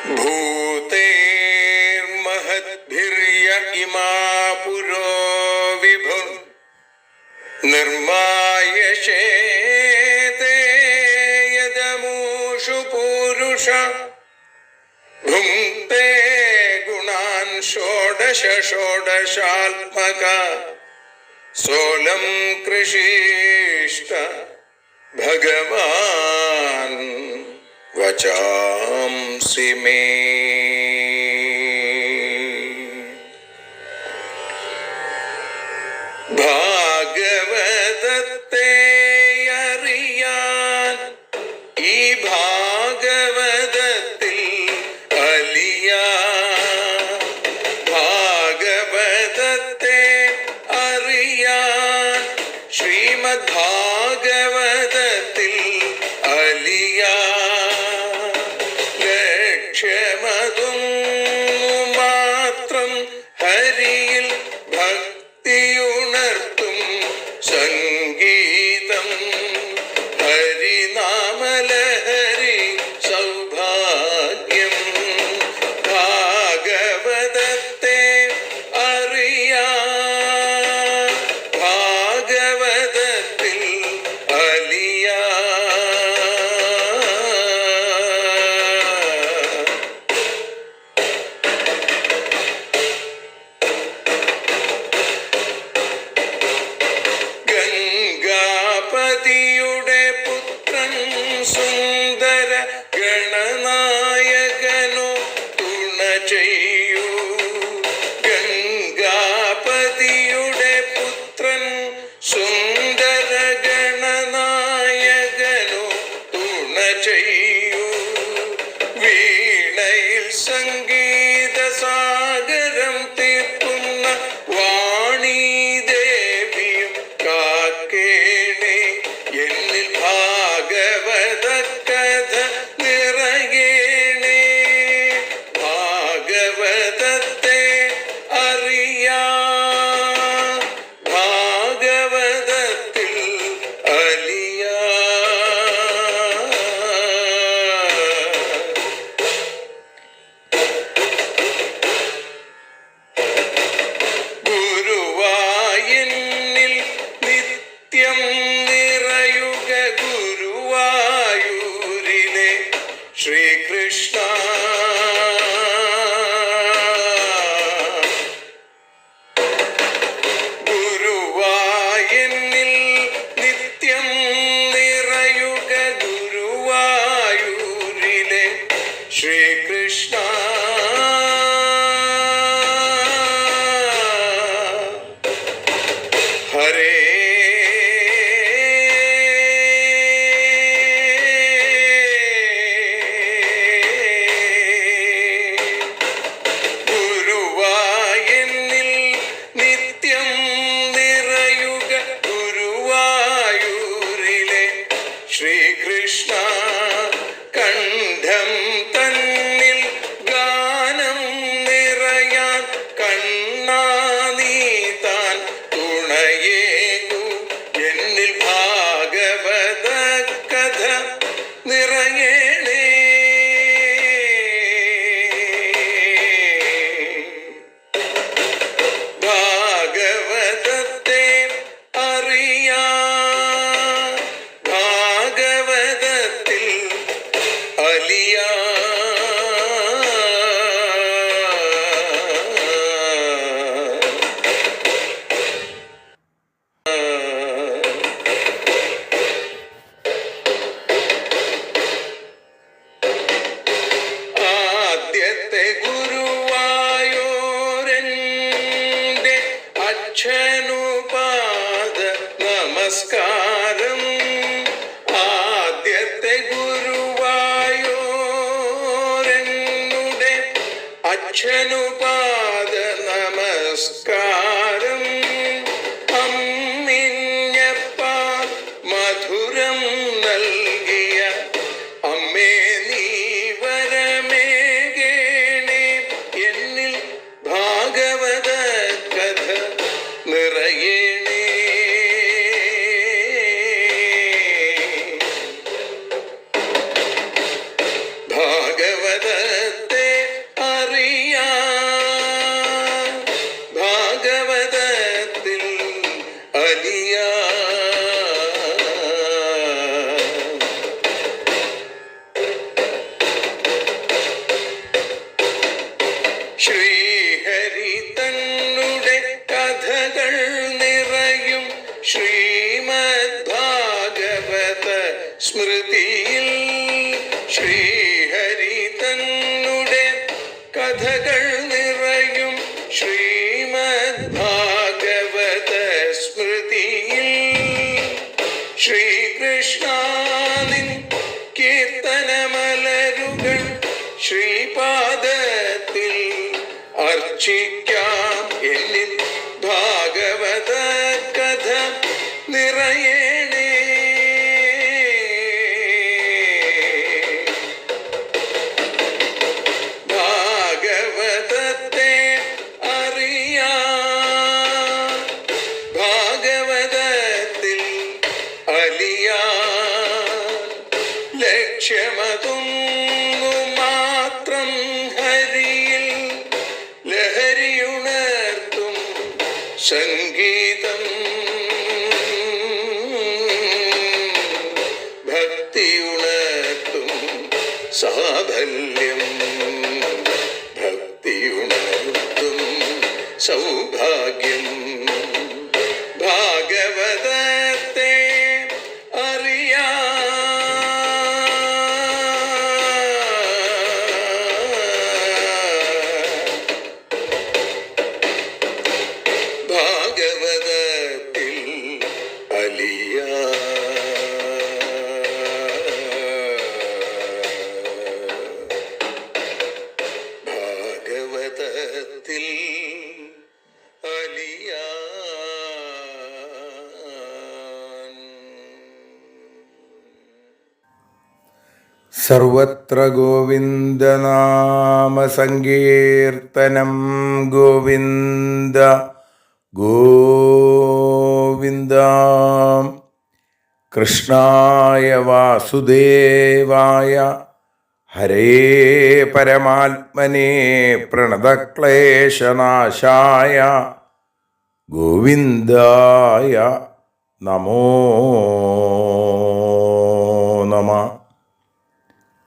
भूतेर्महद्भिर्य इमा पुरो विभुः निर्मायशेते यदमूषु पूरुष भुङ्क्ते गुणान् षोडश षोडशात्मका सोऽलं कृषीष्ट भगवान् वचांसि मे। ഭാഗവതത്തെ അറിയാൻ ഈ ഭാഗവതത്തിൽ അലിയാൻ, ഭാഗവതത്തെ അറിയാൻ ശ്രീമദ് ഭാഗവതത്തിൽ അലിയാൻ, ലക്ഷ്യമതും മാത്രം ഹരിയിൽ ഭക്തിയുണർത്തും സംഗീതം ഹരിനാമലഹരി സൗഭാഗ്യം. ഭാഗവതത്തെ അറിയാൻ ഭാഗവതത്തിൽ അലിയാൻ. ഗംഗാപതിയുടെ പുത്രൻ സുന്ദര ഗണനായകനോ തുണ ചെയ്യൂ. ഗംഗാപതിയുടെ പുത്രൻ സുന്ദര ഗണനായകനോ തുണ ചെയ്യൂ. വീണയിൽ സംഗീത സാഗരം തീർക്കുന്ന വാണീദേവിയും കാക്കേണേ എന്നിൽ ഭാഗവത കഥ നിറയേണേ. ഭാഗവതത്തെ അറിയാൻ ഭാഗവതത്തിൽ അലിയാൻ. ഗുരുവായൂരിൽ നിത്യം നിറയുക ഗുരുവായൂരിലെ ശ്രീകൃഷ്ണ. ഗുരുവായൂരിൽ നിത്യം നിറയുക ഗുരുവായൂരിലെ ശ്രീകൃഷ്ണ. ഹരേ ഗുരുവായൂരിൽ നിത്യം നിറയുക ഗുരുവായൂരിലെ ശ്രീകൃഷ്ണ. കണ്ഠം തന്നിൽ ഗാനം നിറയാൻ കണ്ണാ നീ താൻ തുണയേകു. എന്നിൽ ഭാഗവത കഥ നിറയേണേ. ഭാഗവതത്തെ അറിയാൻ ഭാഗവതത്തിൽ അലിയാൻ. ആദ്യത്തെ ഗുരുവായൂരന്റെ അച്ഛനുപാദ നമസ്കാരം. ആദ്യത്തെ ഗുരുവായൂരനുടെ അച്ഛനുപാദ നമസ്കാരം. അമ്മിഞ്ഞപ്പാൽ മധുരം നൽകിയ അമ്മേ നീ വരമേകേണേ. എന്നിൽ ഭാഗവത കഥ നിറയേണേ. ഭാഗവതത്തെ ശ്രീഹരി തന്നുടെ കഥകൾ നിറയും ശ്രീമദ് ഭാഗവത സ്മൃതിയിൽ. ശ്രീഹരി തന്നുടെ കഥകൾ നിറയും ശ്രീമദ് ഭാഗവത സ്മൃതിയിൽ. ശ്രീകൃഷ്ണാനിൻ കീർത്തനമലരുകൾ ശ്രീപാദത്തിൽ അർച്ചിക്കാം. എന്നിൽ ഭാഗവത കഥ നിറയണേ. ഭാഗവതത്തെ അറിയാൻ, ഭാഗവതത്തിൽ അലിയാൻ ലക്ഷ്യമതൊന്നു മാത്രം ഹരിയിൽ ലഹരിയുണർത്തും സംഗീതം. ഭക്തിയുണർത്തും സാഫല്യം, ഭക്തിയുണർത്തും സൗഭാഗ്യം. ഭാഗവതത്തെ അറിയാൻ, ഭാഗവതത്തിൽ അലിയാൻ. ഭാഗവതത്തിൽ അലിയാൻ. സർവത്ര ഗോവിന്ദനാമസങ്കീർത്തനം. ഗോവിന്ദ ഗോവിന്ദ. കൃഷ്ണായ വാസുദേവായ ഹരേ പരമാത്മനേ പ്രണതക്ലേശനാശായ ഗോവിന്ദായ നമോ നമഃ.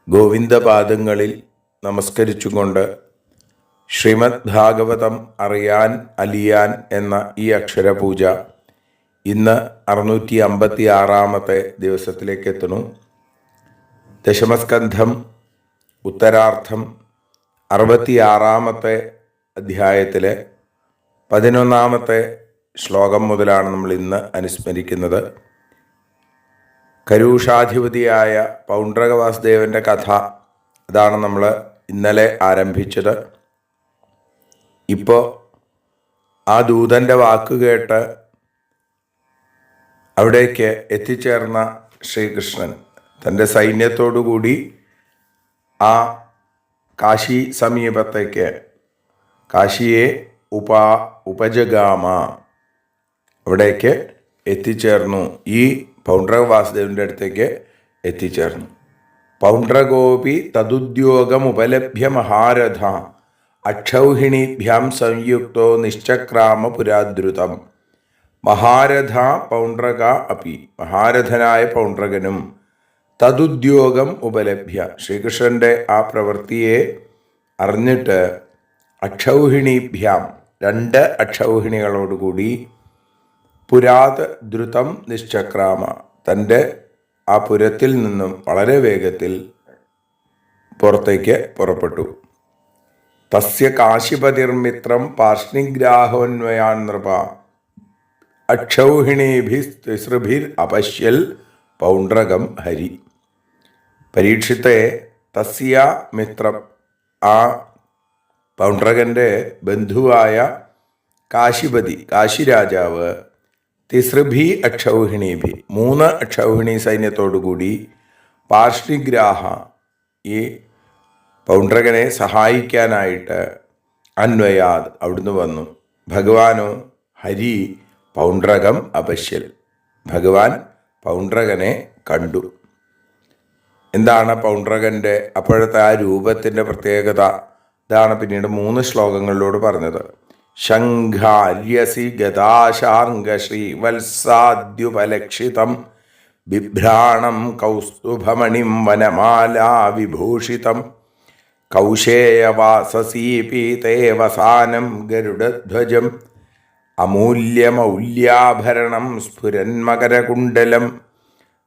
ഗോവിന്ദപാദങ്ങളിൽ നമസ്കരിച്ചുകൊണ്ട് ശ്രീമദ് ഭാഗവതം അറിയാൻ അലിയാൻ എന്ന ഈ അക്ഷരപൂജ ഇന്ന് 656 ദിവസത്തിലേക്ക് എത്തുന്നു. ദശമസ്കന്ധം ഉത്തരാർത്ഥം 66 അധ്യായത്തിലെ 11 ശ്ലോകം മുതലാണ് നമ്മൾ ഇന്ന് അനുസ്മരിക്കുന്നത്. കരൂഷാധിപതിയായ പൗണ്ഡ്രക വാസുദേവൻ്റെ കഥ, അതാണ് നമ്മൾ ഇന്നലെ ആരംഭിച്ചത്. ഇപ്പോൾ ആ ദൂതൻ്റെ വാക്ക് കേട്ട് അവിടേക്ക് എത്തിച്ചേർന്ന ശ്രീകൃഷ്ണൻ തൻ്റെ സൈന്യത്തോടുകൂടി ആ കാശി സമീപത്തേക്ക്, കാശിയെ ഉപജഗാമ, അവിടേക്ക് എത്തിച്ചേർന്നു. ഈ പൗണ്ഡ്രക വാസുദേവൻ്റെ അടുത്തേക്ക് എത്തിച്ചേർന്നു. പൗണ്ഡ്രകോപി തദുദ്യോഗമുപലഭ്യ മഹാരഥ അക്ഷൗഹിണീഭ്യാം സംയുക്തോ നിശ്ചക്രാമ പുരാദ്രുതം. മഹാരഥ പൗണ്ഡ്രക അപി, മഹാരഥനായ പൗണ്ഡ്രകനും തദുദ്യോഗം ഉപലഭ്യ, ശ്രീകൃഷ്ണൻ്റെ ആ പ്രവൃത്തിയെ അറിഞ്ഞിട്ട് അക്ഷൗഹിണീഭ്യാം, 2 അക്ഷൗഹിണികളോടുകൂടി പുരാത് ദ്രുതം നിശ്ചക്രാമ, തൻ്റെ ആ പുരത്തിൽ നിന്നും വളരെ വേഗത്തിൽ പുറത്തേക്ക് പുറപ്പെട്ടു. തസ്യ കാശിപതിർമിത്രം പാർഷ്ണിഗ്രാഹോന്വയാൻ നൃപ അക്ഷൗഹിണീഭിസ്തിസൃഭിർ അപശ്യൽ പൗണ്ഡ്രകം ഹരി. പരീക്ഷിത്തെ തസ്യ മിത്രം, ആ പൗണ്ഡ്രകൻ്റെ ബന്ധുവായ കാശിപതി, കാശിരാജാവ്, തിസൃഭി അക്ഷൗഹിണീഭി, 3 അക്ഷൗഹിണി സൈന്യത്തോടുകൂടി പാർഷ്ണിഗ്രാഹ, ഈ പൗണ്ഡ്രകനെ സഹായിക്കാനായിട്ട് അന്വയാത് അവിടുന്ന് വന്നു. ഭഗവാനോ ഹരി പൗണ്ഡ്രകം അപശ്യൽ, ഭഗവാൻ പൗണ്ഡ്രകനെ കണ്ടു. എന്താണ് പൗണ്ഡ്രകൻ്റെ അപ്പോഴത്തെ ആ രൂപത്തിൻ്റെ പ്രത്യേകത? ഇതാണ് പിന്നീട് 3 ശ്ലോകങ്ങളിലൂടെ പറഞ്ഞത്. ശംഖാര്യസി ഗദാശാർംഗശ്രീവത്സാദ്യുപലക്ഷിതം ബിഭ്രാണം കൗസ്തുഭമണിം വനമാലാ വിഭൂഷിതം കൗശേയവാസസീ പീതേ വസാനം ഗരുഡധ്വജം അമൂല്യമൗല്യാഭരണം സ്ഫുരന്മകരകുണ്ടലം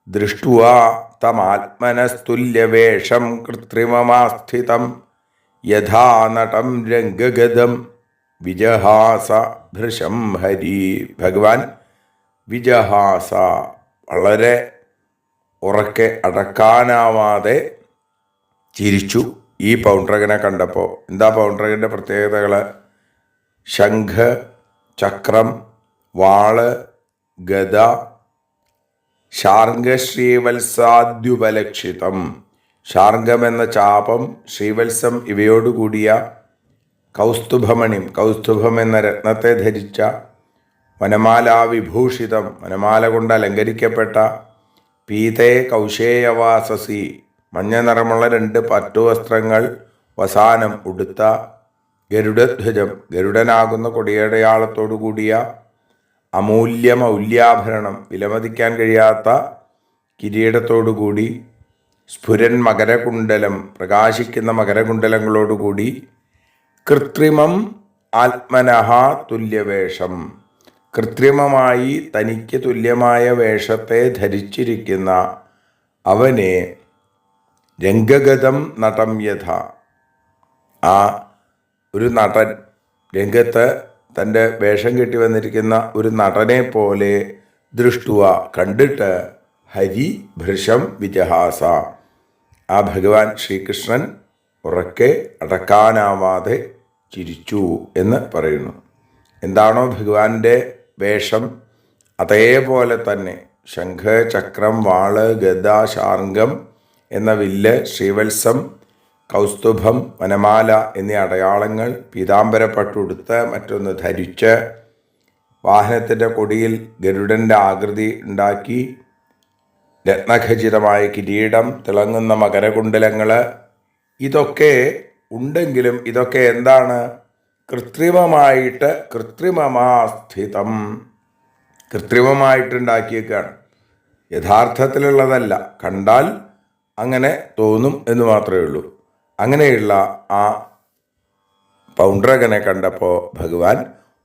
ദൃഷ്ട്വാ തമാത്മനസ്തുല്യവേഷം കൃത്രിമമാസ്ഥിതം യഥാ നടം രംഗഗതം വിജഹാസ ഭൃശം ഹരി. ഭഗവാൻ വിജഹാസ വളരെ ഉറക്കെ അടക്കാനാവാതെ ചിരിച്ചു ഈ പൗണ്ഡ്രകനെ കണ്ടപ്പോൾ. എന്താ പൗണ്ഡ്രകൻ്റെ പ്രത്യേകതകൾ? ശംഖ്, ചക്രം, വാള്, ഗദ, ശാർംഗശ്രീവത്സാദ്യുപലക്ഷിതം. ശാർംഗം എന്ന ചാപം, ശ്രീവത്സം ഇവയോടുകൂടിയ കൗസ്തുഭമണിം, കൗസ്തുഭം എന്ന രത്നത്തെ ധരിച്ച വനമാലാവിഭൂഷിതം, വനമാല കൊണ്ട് അലങ്കരിക്കപ്പെട്ട പീതേ കൗശേയവാസസി, മഞ്ഞ നിറമുള്ള 2 പട്ടുവസ്ത്രങ്ങൾ വസാനം ഉടുത്ത ഗരുഡധ്വജം, ഗരുഡനാകുന്ന കൊടിയടയാളത്തോടു കൂടിയ അമൂല്യമൗല്യാഭരണം, വിലമതിക്കാൻ കഴിയാത്ത കിരീടത്തോടുകൂടി സ്ഫുരൻ മകരകുണ്ടലം, പ്രകാശിക്കുന്ന മകരകുണ്ടലങ്ങളോടുകൂടി കൃത്രിമം ആത്മനഃ തുല്യവേഷം, കൃത്രിമമായി തനിക്ക് തുല്യമായ വേഷത്തെ ധരിച്ചിരിക്കുന്ന അവനെ രംഗഗതം നടം യഥ, ആ ഒരു നടൻ, രംഗത്ത് തൻ്റെ വേഷം കെട്ടി വന്നിരിക്കുന്ന ഒരു നടനെ പോലെ ദൃഷ്ടുവ കണ്ടിട്ട് ഹരി ഭൃശം വിജഹാസ, ആ ഭഗവാൻ ശ്രീകൃഷ്ണൻ ഉറക്കെ അടക്കാനാവാതെ ചിരിച്ചു എന്ന് പറയുന്നു. എന്താണോ ഭഗവാന്റെ വേഷം അതേപോലെ തന്നെ ശംഖ്, ചക്രം, വാള്, ഗദ, ശാർംഗം എന്ന വില്ല്, ശ്രീവത്സം, കൗസ്തുഭം, വനമാല എന്നീ അടയാളങ്ങൾ പീതാംബരപ്പട്ടുടുത്ത് മറ്റൊന്ന് ധരിച്ച് വാഹനത്തിൻ്റെ കൊടിയിൽ ഗരുഡൻ്റെ ആകൃതി ഉണ്ടാക്കി രത്നഖചിതമായ കിരീടം, തിളങ്ങുന്ന മകരകുണ്ടലങ്ങൾ, ഇതൊക്കെ ഉണ്ടെങ്കിലും ഇതൊക്കെ എന്താണ്? കൃത്രിമമായിട്ട്, കൃത്രിമമാസ്ഥിതം, കൃത്രിമമായിട്ടുണ്ടാക്കിയേക്കാണ്, യഥാർത്ഥത്തിലുള്ളതല്ല. കണ്ടാൽ അങ്ങനെ തോന്നും എന്ന് മാത്രമേ ഉള്ളൂ. അങ്ങനെയുള്ള ആ പൗണ്ഡ്രകനെ കണ്ടപ്പോൾ ഭഗവാൻ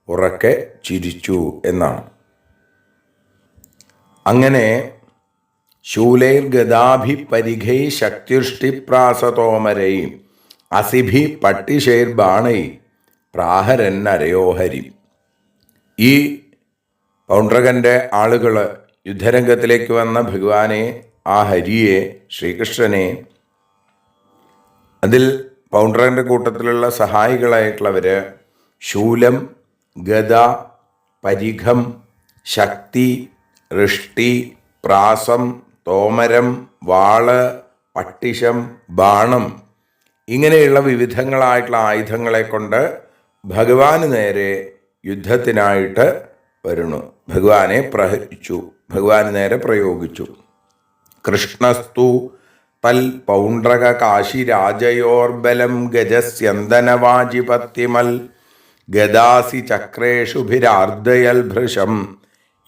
ഉറക്കെ ചിരിച്ചു എന്നാണ്. അങ്ങനെ ശൂലൈർ ഗദാഭി പരിഘൈ ശക്തിഷ്ടിപ്രാസതോമരൈ അസിഭി പട്ടിശൈർ ബാണൈ പ്രാഹരന്നരയോഹരി. ഈ പൗണ്ഡ്രകൻ്റെ ആളുകൾ യുദ്ധരംഗത്തിലേക്ക് വന്ന ഭഗവാനെ, ആ ഹരിയെ, ശ്രീകൃഷ്ണനെ, അതിൽ പൗണ്ഡ്രകൻ്റെ കൂട്ടത്തിലുള്ള സഹായികളായിട്ടുള്ളവർ ശൂലം, ഗദ, പരിഘം, ശക്തി, ഋഷ്ടി, പ്രാസം, തോമരം, വാള്, പട്ടിശം, ബാണം ഇങ്ങനെയുള്ള വിവിധങ്ങളായിട്ടുള്ള ആയുധങ്ങളെ കൊണ്ട് ഭഗവാന് നേരെ യുദ്ധത്തിനായിട്ട് വരുന്നു. ഭഗവാനെ പ്രഹരിച്ചു, ഭഗവാന് നേരെ പ്രയോഗിച്ചു. കൃഷ്ണസ്തു തൽ പൗണ്ഡ്രക കാശിരാജയോർബലം ഗജസ്യന്തനവാജിപത്തിമൽ ഗദാസി ചക്രേഷുഭിരാർദ്ദയൽ ഭൃശം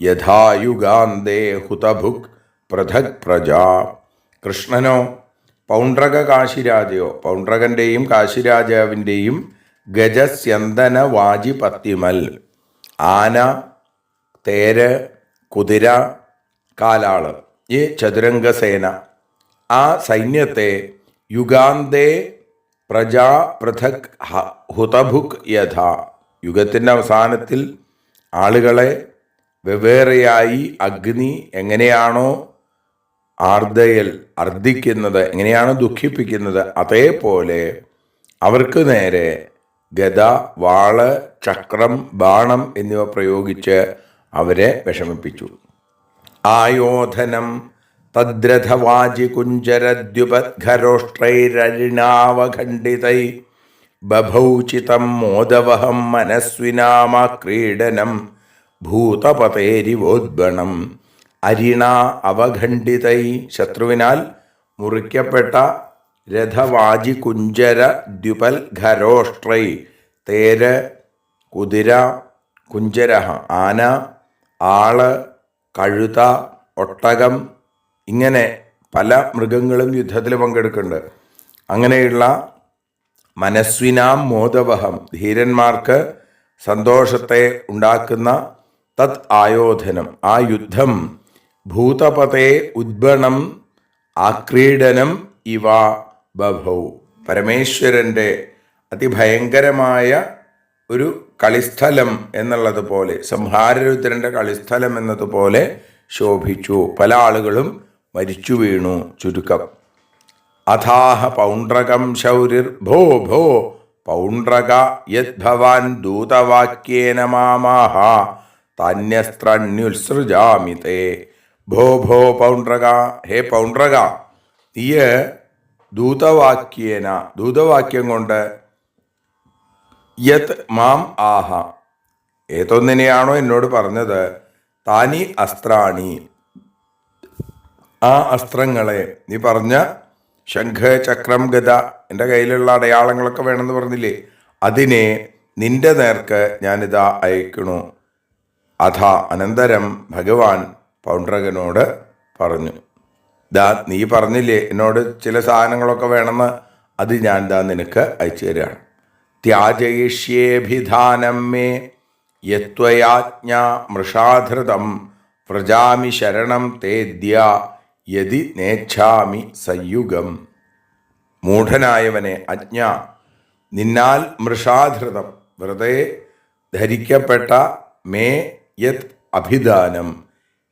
യഥായുഗാന്തേ ഹുതഭുക് പൃഥക് പ്രജാ. കൃഷ്ണനോ പൗണ്ഡ്രക കാശിരാജയോ, പൗണ്ഡ്രകൻ്റെയും കാശിരാജാവിൻ്റെയും ഗജസ്യന്തന വാജിപത്തിമൽ, ആന, തേര്, കുതിര, കാലാള്, ഈ ചതുരംഗസേന, ആ സൈന്യത്തെ യുഗാന്തേ പ്രജാ പൃഥക് ഹുതഭുക് യഥ, യുഗത്തിൻ്റെ അവസാനത്തിൽ ആളുകളെ വെവ്വേറെയായി അഗ്നി എങ്ങനെയാണോ ആർദ്ദയൽ അർദ്ദിക്കുന്നത്, എങ്ങനെയാണോ ദുഃഖിപ്പിക്കുന്നത്, അതേപോലെ അവർക്ക് നേരെ ഗദ, വാള്, ചക്രം, ബാണം എന്നിവ പ്രയോഗിച്ച് അവരെ വിഷമിപ്പിച്ചു. ആയോധനം തദ്രഥവാജി കുഞ്ചരദ്യുപദ്ഘരോഷ്ട്രൈരരിണാവഖണ്ഡിതൈ ബഭൗചിതം മോദവഹം മനസ്വിനാമ ക്രീഡനം ഭൂതപതേരിവോദ്ഗണം. അരിണ അവഖണ്ഡിതൈ, ശത്രുവിനാൽ മുറിക്കപ്പെട്ട രഥവാജി കുഞ്ചര ദ്യുപൽ ഖരോഷ്ട്രൈ, തേര്, കുതിര, കുഞ്ചര ആന, ആള്, കഴുത, ഒട്ടകം, ഇങ്ങനെ പല മൃഗങ്ങളും യുദ്ധത്തിൽ പങ്കെടുക്കുന്നുണ്ട്. അങ്ങനെയുള്ള മനസ്വിനാം മോദവഹം, ധീരന്മാർക്ക് സന്തോഷത്തെ ഉണ്ടാക്കുന്ന തത് ആയോധനം, ആ യുദ്ധം ഭൂതപതേ ഉദ്ബണം ആക്രീഡനം ഇവ ബഭൗ, പരമേശ്വരൻ്റെ അതിഭയങ്കരമായ ഒരു കളിസ്ഥലം എന്നുള്ളതുപോലെ, സംഹാരരുദ്രൻ്റെ കളിസ്ഥലം എന്നതുപോലെ ശോഭിച്ചു. പല ആളുകളും മരിച്ചു വീണു. ചുരുക്കം. അഥാഹ പൗണ്ഡ്രകം ശൗരിർ ഭോ ഭോ പൗണ്ഡ്രക യത് ഭവാൻ ദൂതവാക്യേന മാമാഹ താന്യസ്ത്രണ്യുത്സൃജാമി തേ. ഭോ ഭോ പൗണ്ഡ്രക, ഹേ പൗണ്ഡ്രക, നീയ ദൂതവാക്യേന, ദൂതവാക്യം കൊണ്ട് യത് മാം ആഹ, ഏതൊന്നിനെയാണോ എന്നോട് പറഞ്ഞത്, താനി അസ്ത്രാണി, ആ അസ്ത്രങ്ങളെ, നീ പറഞ്ഞ ശംഖ് ചക്രം ഗദ, എൻ്റെ കയ്യിലുള്ള അടയാളങ്ങളൊക്കെ വേണമെന്ന് പറഞ്ഞില്ലേ, അതിനെ നിന്റെ നേർക്ക് ഞാനിതാ അയക്കണു. അഥ, അനന്തരം ഭഗവാൻ പൗണ്ഡ്രകനോട് പറഞ്ഞു, ദാ നീ പറഞ്ഞില്ലേ എന്നോട് ചില സാധനങ്ങളൊക്കെ വേണമെന്ന്, അത് ഞാൻ ദാ നിനക്ക് അയച്ചു തരാണ്. ത്യാജയിഷ്യേഭിധാനം മേ യത്വയാജ്ഞ മൃഷാധൃതം വ്രജാമി ശരണം തേദ്യ യതി നേച്ഛാമി സയുഗം. മൂഢനായവനെ, അജ്ഞ, നിന്നാൽ മൃഷാധൃതം, വെറുതെ ധരിക്കപ്പെട്ട, മേ യത് അഭിധാനം,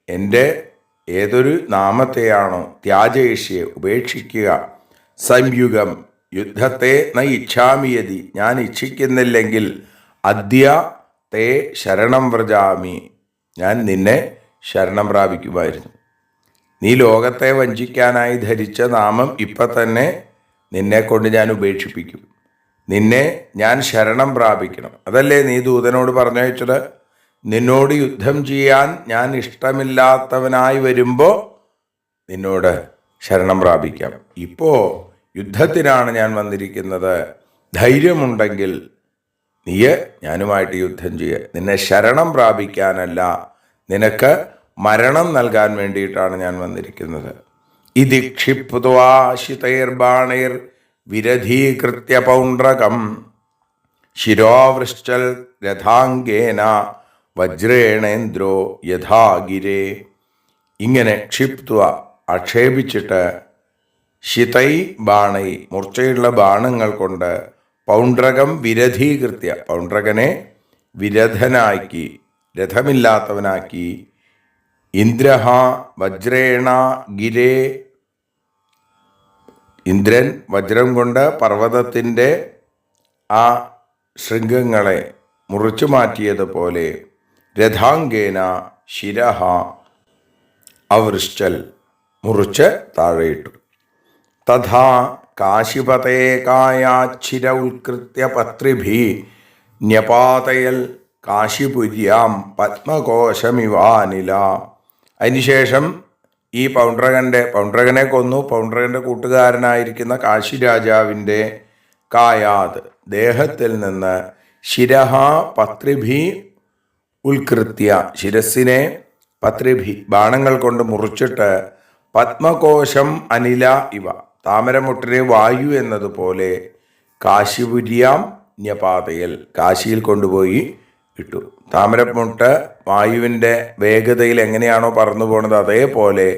എൻ്റെ ഏതൊരു നാമത്തെയാണോ, ത്യാജയിഷ്യെ ഉപേക്ഷിക്കുക, സംയുഗം യുദ്ധത്തെ ന ഇച്ഛാമി യതി, ഞാൻ ഇച്ഛിക്കുന്നില്ലെങ്കിൽ, അദ്യ തേ ശരണം വ്രജാമി, ഞാൻ നിന്നെ ശരണം പ്രാപിക്കുമായിരുന്നു. നീ ലോകത്തെ വഞ്ചിക്കാനായി ധരിച്ച നാമം ഇപ്പം തന്നെ നിന്നെ കൊണ്ട് ഞാൻ ഉപേക്ഷിപ്പിക്കും. നിന്നെ ഞാൻ ശരണം പ്രാപിക്കണം. അതല്ലേ നീ ദൂതനോട് പറഞ്ഞയച്ചത്? നിന്നോട് യുദ്ധം ചെയ്യാൻ ഞാൻ ഇഷ്ടമില്ലാത്തവനായി വരുമ്പോൾ നിന്നോട് ശരണം പ്രാപിക്കാം. ഇപ്പോൾ യുദ്ധത്തിനാണ് ഞാൻ വന്നിരിക്കുന്നത്. ധൈര്യമുണ്ടെങ്കിൽ നീ ഞാനുമായിട്ട് യുദ്ധം ചെയ്യുക. നിന്നെ ശരണം പ്രാപിക്കാനല്ല, നിനക്ക് മരണം നൽകാൻ വേണ്ടിയിട്ടാണ് ഞാൻ വന്നിരിക്കുന്നത്. ഇതി ക്ഷിപ്വാശിതൈർബാണൈർ വിരധീകൃത്യ പൗണ്ഡ്രകം ശിരോവൃശ്ചൽ രഥാംഗേന വജ്രേണേന്ദ്രോ യഥാഗിരേ. ഇങ്ങനെ ക്ഷിപ്ത്വ ആക്ഷേപിച്ചിട്ട്, ശിതൈ ബാണൈ മൂർച്ചയുള്ള ബാണങ്ങൾ കൊണ്ട്, പൗണ്ഡ്രകം വിരധീകൃത്യ പൗണ്ഡ്രകനെ വിരധനാക്കി, രഥമില്ലാത്തവനാക്കി, ഇന്ദ്രഹ വജ്രേണ ഗിരേ, ഇന്ദ്രൻ വജ്രം കൊണ്ട് പർവ്വതത്തിൻ്റെ ആ ശൃംഗങ്ങളെ മുറിച്ചു മാറ്റിയതുപോലെ, രഥാംഗേന ശിരഹ അവൃശ്ചൽ, മുറിച്ച് താഴെയിട്ടു. തഥാ കാശിപതേകായാച്ഛിര ഉത്കൃത്യ പത്രിഭി ന്യപാതയൽ കാശിപുര്യാം പത്മകോശമിവാനില. അതിനുശേഷം ഈ പൗണ്ഡ്രകനെ കൊന്നു. പൗണ്ഡ്രകൻ്റെ കൂട്ടുകാരനായിരിക്കുന്ന കാശി രാജാവിൻ്റെ കായാത്, ദേഹത്തിൽ നിന്ന്, ശിരഹ പത്രിഭി ഉത്കൃത്യ, ശിരസിനെ പത്രിഭി ബാണങ്ങൾ കൊണ്ട് മുറിച്ചിട്ട്, പത്മകോശം അനില ഇവ, താമരമുട്ടിനെ വായു എന്നതുപോലെ, കാശിപുര്യാം ന്യപാതയൽ, കാശിയിൽ കൊണ്ടുപോയി ഇട്ടു. താമരമുട്ട് വായുവിൻ്റെ വേഗതയിൽ എങ്ങനെയാണോ പറന്നു പോണത്, അതേപോലെ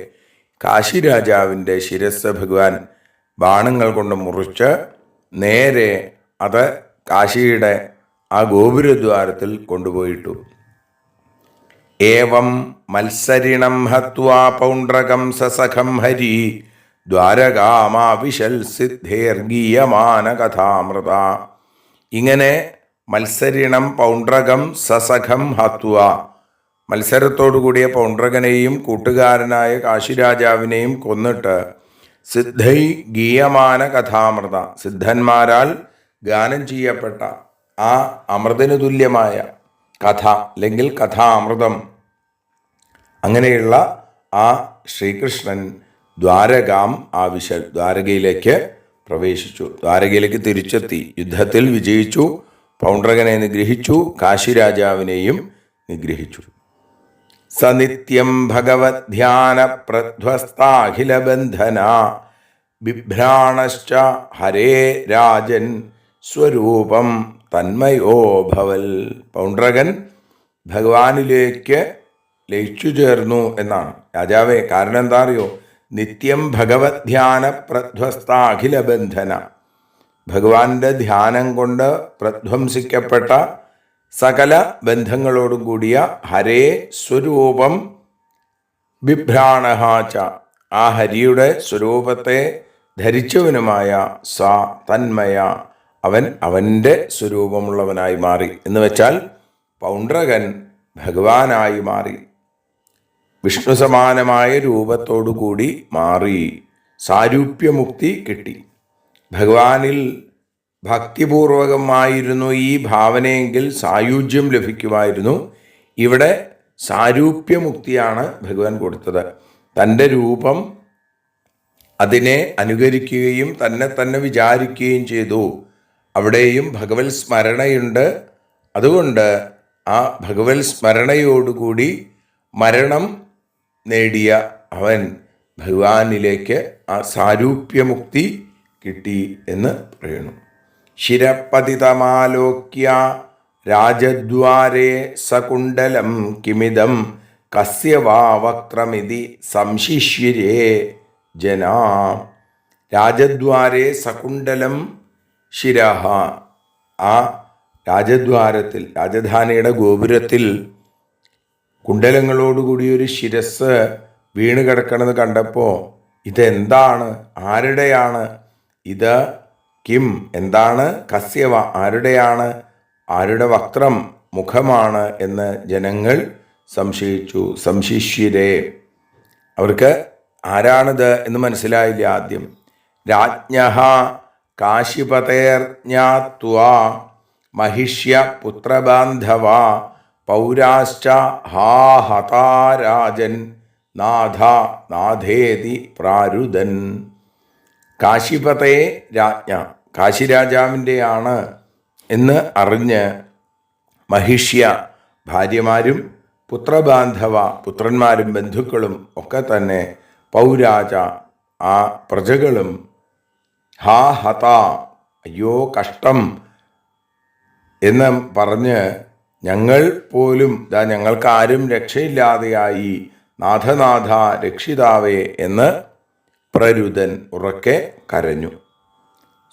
കാശി രാജാവിൻ്റെ ശിരസ് ഭഗവാൻ ബാണങ്ങൾ കൊണ്ട് മുറിച്ച് നേരെ അത് കാശിയുടെ ആ ഗോപുരദ്വാരത്തിൽ കൊണ്ടുപോയിട്ടു. ഏവം മത്സരിണം ഹത്വാ പൗണ്ഡ്രകം സസഖം ഹരി ദ്വാരകാമാവിശൽ സിദ്ധേർഗീയമാന കഥാമൃത. ഇങ്ങനെ മത്സരിണം പൗണ്ഡ്രകം സസഖം ഹത്വ, മത്സരത്തോടുകൂടിയ പൗണ്ഡ്രകനെയും കൂട്ടുകാരനായ കാശിരാജാവിനെയും കൊന്നിട്ട്, സിദ്ധൈ ഗീയമാന കഥാമൃത, സിദ്ധന്മാരാൽ ഗാനം ചെയ്യപ്പെട്ട ആ അമൃതന് തുല്യമായ കഥ അല്ലെങ്കിൽ കഥാമൃതം, അങ്ങനെയുള്ള ആ ശ്രീകൃഷ്ണൻ ദ്വാരകാം ആവിശൽ, ദ്വാരകയിലേക്ക് പ്രവേശിച്ചു, ദ്വാരകയിലേക്ക് തിരിച്ചെത്തി, യുദ്ധത്തിൽ വിജയിച്ചു, പൗണ്ഡ്രകനെ നിഗ്രഹിച്ചു, കാശിരാജാവിനെയും നിഗ്രഹിച്ചു. സനിത്യം ഭഗവത് ധ്യാന പ്രധ്വസ്താഖില ബന്ധന ബിഭ്രാണശ്ച ഹരേ രാജൻ സ്വരൂപം തന്മയോ ഭവൽ. പൗണ്ഡ്രകൻ ഭഗവാനിലേക്ക് ലയിച്ചു ചേർന്നു എന്നാണ്. രാജാവേ, കാരണം എന്താ അറിയോ? നിത്യം ഭഗവത് ധ്യാന പ്രധ്വസ്താഖില ബന്ധന. ഭഗവാന്റെ ധ്യാനം കൊണ്ട് പ്രധ്വംസിക്കപ്പെട്ട സകല ബന്ധങ്ങളോടും കൂടിയ ഹരേ സ്വരൂപം ബിഭ്രാണഹാച, ആ ഹരിയുടെ സ്വരൂപത്തെ ധരിച്ചവനുമായ സ തന്മയ, അവൻ അവൻ്റെ സ്വരൂപമുള്ളവനായി മാറി. എന്ന് വെച്ചാൽ പൗണ്ഡ്രകൻ ഭഗവാനായി മാറി, വിഷ്ണു സമാനമായ രൂപത്തോടു കൂടി മാറി, സാരൂപ്യമുക്തി കിട്ടി. ഭഗവാനിൽ ഭക്തിപൂർവകമായിരുന്നു ഈ ഭാവനയെങ്കിൽ സായുജ്യം ലഭിക്കുമായിരുന്നു. ഇവിടെ സാരൂപ്യമുക്തിയാണ് ഭഗവാൻ കൊടുത്തത്. തൻ്റെ രൂപം അതിനെ അനുകരിക്കുകയും തന്നെ തന്നെ വിചാരിക്കുകയും ചെയ്തു. അവിടെയും ഭഗവത് സ്മരണയുണ്ട്. അതുകൊണ്ട് ആ ഭഗവത് സ്മരണയോടുകൂടി മരണം നേടിയ അവൻ ഭഗവാനിലേക്ക് ആ സാരൂപ്യമുക്തി കിട്ടി എന്ന് പറയുന്നു. ശിരപതിതമാലോക്യ രാജദ്വാരേ സകുണ്ടലം കിമിദം കസ്യ വാ വക്രമിതി സംശിഷ്യരേ ജനാ. രാജദ്വാരേ സകുണ്ടലം ശിരഃ, ആ രാജദ്വാരത്തിൽ, രാജധാനിയുടെ ഗോപുരത്തിൽ കുണ്ടലങ്ങളോടുകൂടി ഒരു ശിരസ് വീണ് കിടക്കണത് കണ്ടപ്പോൾ ഇതെന്താണ്, ആരുടെയാണ് ഇത്, കിം എന്താണ്, കസ്യവ ആരുടെയാണ്, ആരുടെ വക്രം മുഖമാണ് എന്ന് ജനങ്ങൾ സംശയിച്ചു. സംശിഷ്യരേ, അവർക്ക് ആരാണിത് എന്ന് മനസ്സിലായില്ല ആദ്യം. രാജ്ഞഃ കാശിപതേർജ്ഞാത്വാ മഹിഷ്യ പുത്രബാന്ധവ പൗരാശ്ച ഹാ ഹതാരാജൻ നാഥ നാഥേതി പ്രാരുദൻ. കാശിപതേ രാജ്ഞ, കാശിരാജാവിൻ്റെയാണ് എന്ന് അറിഞ്ഞ് മഹിഷ്യ ഭാര്യമാരും പുത്രബാന്ധവ പുത്രന്മാരും ബന്ധുക്കളും ഒക്കെ തന്നെ പൗരാജ ആ പ്രജകളും ഹാ ഹത അയ്യോ കഷ്ടം എന്ന് പറഞ്ഞ് ഞങ്ങൾ പോലും ഞങ്ങൾക്ക് ആരും രക്ഷയില്ലാതെയായി, നാഥനാഥ രക്ഷിതാവേ എന്ന് പ്രരുദൻ ഉറക്കെ കരഞ്ഞു.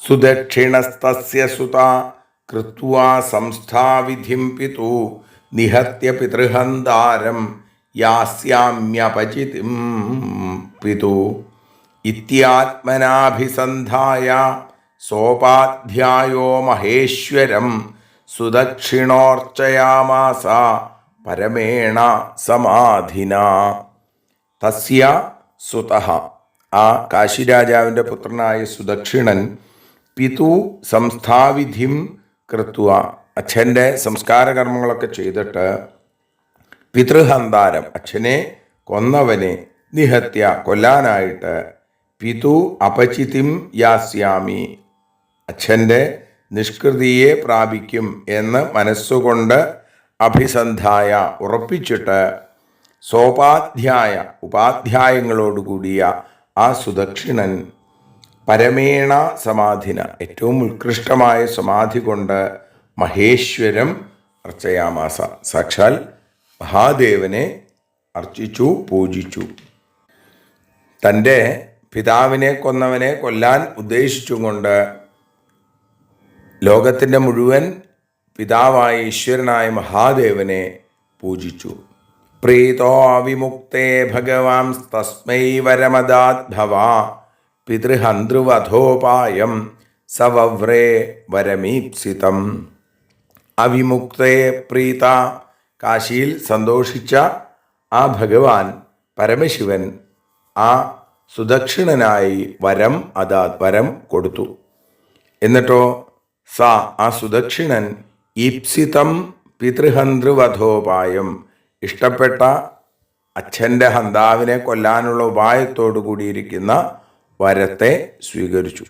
സുദക്ഷിണസ്തസ്യ സുത കൃത്വാ സംസ്ഥാവിധിം പിതു നിഹത്യ പിതൃഹന്താരം യാസ്യാമ്യപചിതിം പിതു ഇത്യാത്മനാഭിസന്ധായ സോപാധ്യായോ മഹേശ്വരം സുദക്ഷിണോർച്ചയാമാസ പരമേണ സമാധിന. തസ്യ സുതഃ, ആ കാശിരാജാവിൻ്റെ പുത്രനായ സുദക്ഷിണൻ പിതു സംസ്ഥാവിധിം കൃത്വ, അച്ഛൻ്റെ സംസ്കാര കർമ്മങ്ങളൊക്കെ ചെയ്തിട്ട് പിതൃഹന്താരം അച്ഛനെ കൊന്നവനെ നിഹത്യ കൊല്ലാനായിട്ട് പിതു അപചിതിം യാസ്യാമി അച്ഛൻ്റെ നിഷ്കൃതിയെ പ്രാപിക്കും എന്ന് മനസ്സുകൊണ്ട് അഭിസന്ധായ ഉറപ്പിച്ചിട്ട് സോപാധ്യായ ഉപാധ്യായങ്ങളോടുകൂടിയ ആ സുദക്ഷിണൻ പരമേണ സമാധിന ഏറ്റവും ഉത്കൃഷ്ടമായ സമാധി കൊണ്ട് മഹേശ്വരം അർച്ചയാമാസ സാക്ഷാൽ മഹാദേവനെ അർച്ചിച്ചു പൂജിച്ചു. തൻ്റെ പിതാവിനെ കൊന്നവനെ കൊല്ലാൻ ഉദ്ദേശിച്ചുകൊണ്ട് ലോകത്തിൻ്റെ മുഴുവൻ പിതാവായ ഈശ്വരനായ മഹാദേവനെ പൂജിച്ചു. പ്രീതോ വിമുക്തേ ഭഗവാൻ തസ്മൈ വരമദാദ്ഭവ പിതൃഹന്തൃവധോപായം സവവ്രേ വരമീപ്സിതം. അവിമുക്തേ പ്രീത, കാശിയിൽ സന്തോഷിച്ച ആ ഭഗവാൻ പരമശിവൻ ആ സുദക്ഷിണനായി വരം വരം കൊടുത്തു. എന്നിട്ടോ ആ സുദക്ഷിണൻ ഈപ്സിതം പിതൃഹന്തൃവധോപായം, ഇഷ്ടപ്പെട്ട അച്ഛൻ്റെ ഹന്താവിനെ കൊല്ലാനുള്ള ഉപായത്തോടു കൂടിയിരിക്കുന്ന വരത്തെ സ്വീകരിച്ചു.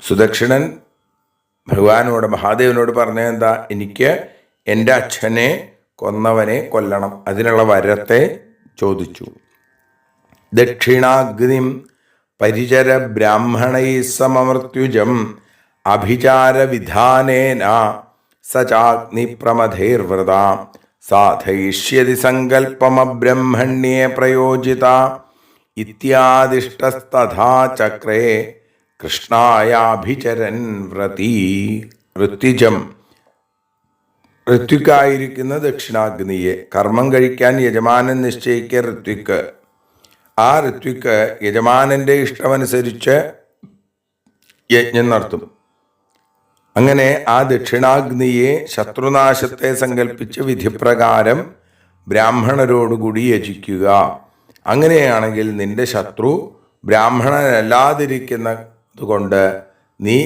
സുദക്ഷിണൻ ഭഗവാനോട് മഹാദേവനോട് പറഞ്ഞത് എന്താ? എനിക്ക് എൻ്റെ അച്ഛനെ കൊന്നവനെ കൊല്ലണം, അതിനുള്ള വരത്തെ ചോദിച്ചു. ദക്ഷിണാഗ്നിം പരിചര ബ്രാഹ്മണൈ സമമൃത്യുജം അഭിചാരവിധാനേന സചാഗ്നിപ്രമഥൈർവൃത സാധയിഷ്യതി സങ്കല്പമബ്രഹ്മണ്യേ പ്രയോജിത ഇത്യാദിഷ്ടസ്തഥാ ചക്രേ കൃഷ്ണായാഭിചരൻ വ്രതി. ഋത്വിജം, ഋത്വിക്കായിരിക്കുന്ന ദക്ഷിണാഗ്നിയെ കർമ്മം കഴിക്കാൻ യജമാനൻ നിശ്ചയിക്കുക ഋത്വിക്ക്. ആ ഋത്വിക്ക് യജമാനൻ്റെ ഇഷ്ടമനുസരിച്ച് യജ്ഞം നടത്തും. അങ്ങനെ ആ ദക്ഷിണാഗ്നിയെ ശത്രുനാശത്തെ സങ്കല്പിച്ച് വിധിപ്രകാരം ബ്രാഹ്മണരോടുകൂടി യജിക്കുക. അങ്ങനെയാണെങ്കിൽ നിന്റെ ശത്രു ബ്രാഹ്മണനല്ലാതിരിക്കുന്നത് കൊണ്ട് നീ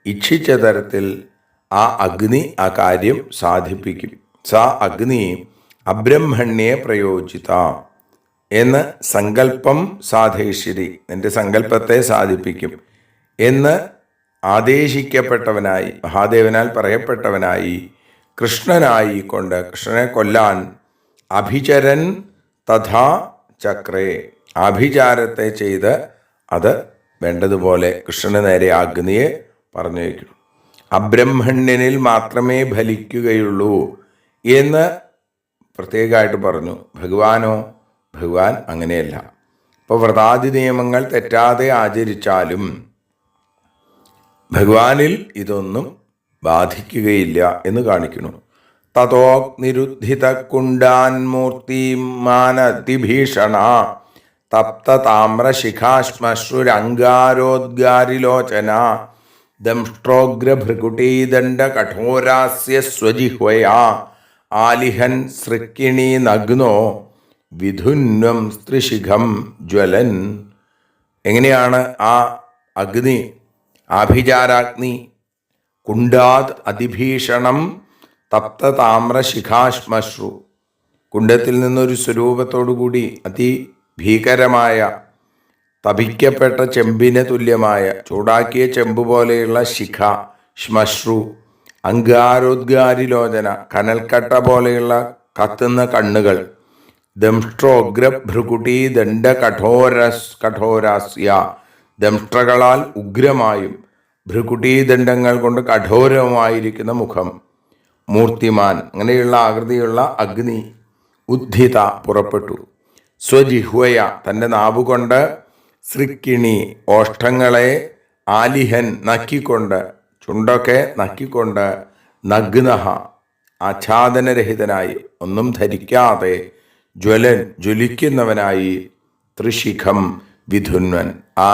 ഇച്ഛിച്ച തരത്തിൽ ആ അഗ്നി ആ കാര്യം സാധിപ്പിക്കും. സ അഗ്നി അബ്രഹ്മണ്യേ പ്രയോജിത എന്ന് സങ്കല്പം സാധയിശ്വരി, നിന്റെ സങ്കല്പത്തെ സാധിപ്പിക്കും എന്ന് ആദേശിക്കപ്പെട്ടവനായി, മഹാദേവനാൽ പറയപ്പെട്ടവനായി, കൃഷ്ണനായി കൊണ്ട് കൃഷ്ണനെ കൊല്ലാൻ അഭിചരൻ തഥാ ചക്രേ, ആഭിചാരത്തെ ചെയ്ത് അത് വേണ്ടതുപോലെ കൃഷ്ണന് നേരെ അഗ്നിയെ പറഞ്ഞു വയ്ക്കണം. അബ്രഹ്മണ്യനിൽ മാത്രമേ ഫലിക്കുകയുള്ളൂ എന്ന് പ്രത്യേകമായിട്ട് പറഞ്ഞു. ഭഗവാനോ, ഭഗവാൻ അങ്ങനെയല്ല. ഇപ്പോൾ വ്രതാദി നിയമങ്ങൾ തെറ്റാതെ ആചരിച്ചാലും ഭഗവാനിൽ ഇതൊന്നും ബാധിക്കുകയില്ല എന്ന് കാണിക്കുന്നു. തതോഗ്നിരുദ്ധിത കുണ്ടാൻമൂർത്തിമാനതിഭീഷണ തപ്ത താമ്രശിഖാശ്മശ്രുരംഗാരോദ്ഗാരിലോചന ദംഷ്ട്രോഗ്രഭൃകുടീദണ്ഡ കഠോരാസ്യ സ്വജിഹ്വയാ ആലിഹൻ സൃക്കിണീ നഗ്നോ വിധുന്വം സ്ത്രീശിഖം ജ്വലൻ. എങ്ങനെയാണ് ആ അഗ്നി, ആഭിചാരാഗ്നി, കുണ്ടാത് അതിഭീഷണം തപ്ത താമ്രശിഖാശ്മശ്രു, കുണ്ടത്തിൽ നിന്നൊരു സ്വരൂപത്തോടുകൂടി അതിഭീകരമായ തപിക്കപ്പെട്ട ചെമ്പിന് തുല്യമായ ചൂടാക്കിയ ചെമ്പ് പോലെയുള്ള ശിഖ, ശ്മശ്രു, അങ്കാരോദ്ഗാരിലോചന, കനൽക്കട്ട പോലെയുള്ള കത്തുന്ന കണ്ണുകൾ, ദംഷ്ട്രോഗ്രഭൃകുടീ ദണ്ഡ കഠോരാസ്യ, ദംഷ്ട്രകളാൽ ഉഗ്രമായും ഭൃകുടീദണ്ഡങ്ങൾ കൊണ്ട് കഠോരമായിരിക്കുന്ന മുഖം, മൂർത്തിമാൻ, അങ്ങനെയുള്ള ആകൃതിയുള്ള അഗ്നി ഉദ്ധിത പുറപ്പെട്ടു. സ്വജിഹ്വയ തൻ്റെ നാവുകൊണ്ട്, സൃക്കിണി ഓഷ്ഠങ്ങളെ, ആലിഹൻ നക്കിക്കൊണ്ട്, ചുണ്ടൊക്കെ നക്കിക്കൊണ്ട്, നഗ്നഹ ആച്ഛാദനരഹിതനായി ഒന്നും ധരിക്കാതെ, ജ്വലൻ ജ്വലിക്കുന്നവനായി, ത്രിശിഖം വിധുന്വൻ ആ